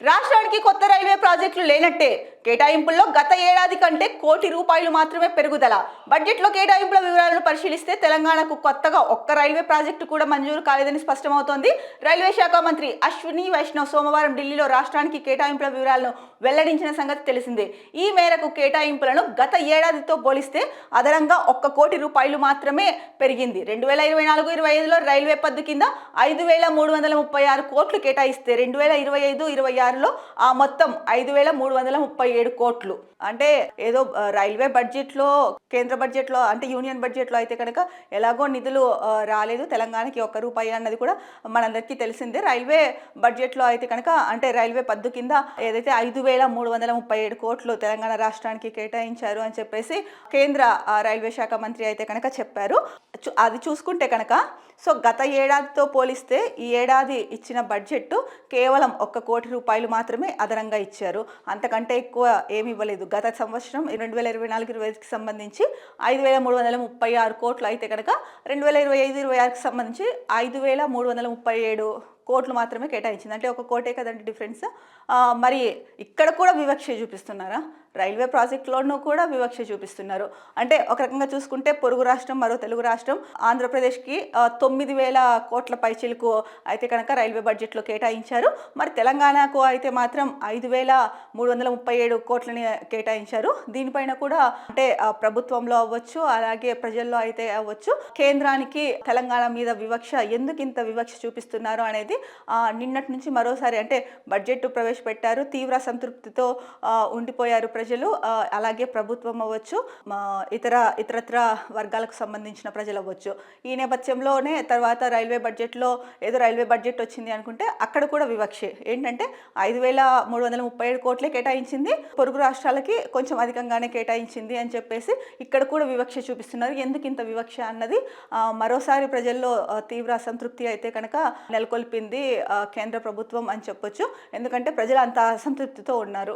రాష్ట్రానికి కొత్త రైల్వే ప్రాజెక్టులు లేనట్టే. కేటాయింపుల్లో గత ఏడాది కంటే ₹1,00,00,000 మాత్రమే పెరుగుదల. బడ్జెట్లో కేటాయింపుల వివరాలను పరిశీలిస్తే తెలంగాణకు కొత్తగా ఒక్క రైల్వే ప్రాజెక్టు కూడా మంజూరు కాలేదని స్పష్టమవుతోంది. రైల్వే శాఖ మంత్రి అశ్విని వైష్ణవ్ సోమవారం ఢిల్లీలో రాష్ట్రానికి కేటాయింపుల వివరాలను వెల్లడించిన సంగతి తెలిసిందే. ఈ మేరకు కేటాయింపులను గత ఏడాదితో పోలిస్తే అదనంగా ₹1,00,00,000 మాత్రమే పెరిగింది. 2024-25లో రైల్వే పద్దు కింద 5,336 కోట్లు కేటాయిస్తే 2025-26లో ఆ మొత్తం 5,337 కోట్లు. అంటే ఏదో రైల్వే బడ్జెట్లో, కేంద్ర బడ్జెట్లో అంటే యూనియన్ బడ్జెట్లో అయితే కనుక ఎలాగో నిధులు రాలేదు తెలంగాణకి ₹1 అన్నది కూడా మనందరికీ తెలిసిందే. రైల్వే బడ్జెట్లో అయితే కనుక అంటే రైల్వే పద్దు కింద ఏదైతే 5,337 కోట్లు తెలంగాణ రాష్ట్రానికి కేటాయించారు అని చెప్పేసి కేంద్ర రైల్వే శాఖ మంత్రి అయితే కనుక చెప్పారు. అది చూసుకుంటే కనుక సో గత ఏడాదితో పోలిస్తే ఈ ఏడాది ఇచ్చిన బడ్జెట్ కేవలం ₹1,00,00,000 మాత్రమే అదనంగా ఇచ్చారు. అంతకంటే ఎక్కువ ఏమి ఇవ్వలేదు. గత సంవత్సరం 2024-25కి సంబంధించి 5,336 కోట్లు అయితే కనుక 2025-26కి సంబంధించి 5,337 కోట్లు మాత్రమే కేటాయించింది. అంటే ₹1,00,00,000 కదండి డిఫరెన్స్. మరి ఇక్కడ కూడా వివక్ష చూపిస్తున్నారా? రైల్వే ప్రాజెక్టులోనూ కూడా వివక్ష చూపిస్తున్నారు. అంటే ఒక రకంగా చూసుకుంటే పొరుగు రాష్ట్రం, మరో తెలుగు రాష్ట్రం ఆంధ్రప్రదేశ్కి 9,000 కోట్ల పైచిలకు అయితే కనుక రైల్వే బడ్జెట్లో కేటాయించారు. మరి తెలంగాణకు అయితే మాత్రం 5,337 కోట్లని కేటాయించారు. దీనిపైన కూడా అంటే ప్రభుత్వంలో అవ్వచ్చు, అలాగే ప్రజల్లో అయితే అవ్వచ్చు, కేంద్రానికి తెలంగాణ మీద వివక్ష, ఎందుకు ఇంత వివక్ష చూపిస్తున్నారు అనేది నిన్నటి నుంచి మరోసారి అంటే బడ్జెట్ ప్రవేశపెట్టారు, తీవ్ర సంతృప్తితో ఉండిపోయారు ప్రజలు, అలాగే ప్రభుత్వం అవ్వచ్చు, ఇతరత్ర వర్గాలకు సంబంధించిన ప్రజలు అవ్వచ్చు. ఈ నేపథ్యంలోనే తర్వాత రైల్వే బడ్జెట్లో ఏదో రైల్వే బడ్జెట్ వచ్చింది అనుకుంటే అక్కడ కూడా వివక్షే. ఏంటంటే 5,337 కోట్లే కేటాయించింది, పొరుగు రాష్ట్రాలకి కొంచెం అధికంగానే కేటాయించింది అని చెప్పేసి ఇక్కడ కూడా వివక్ష చూపిస్తున్నారు. ఎందుకు ఇంత వివక్ష అన్నది మరోసారి ప్రజల్లో తీవ్ర అసంతృప్తి అయితే కనుక నెలకొల్పింది కేంద్ర ప్రభుత్వం అని చెప్పొచ్చు. ఎందుకంటే ప్రజలు అంత అసంతృప్తితో ఉన్నారు.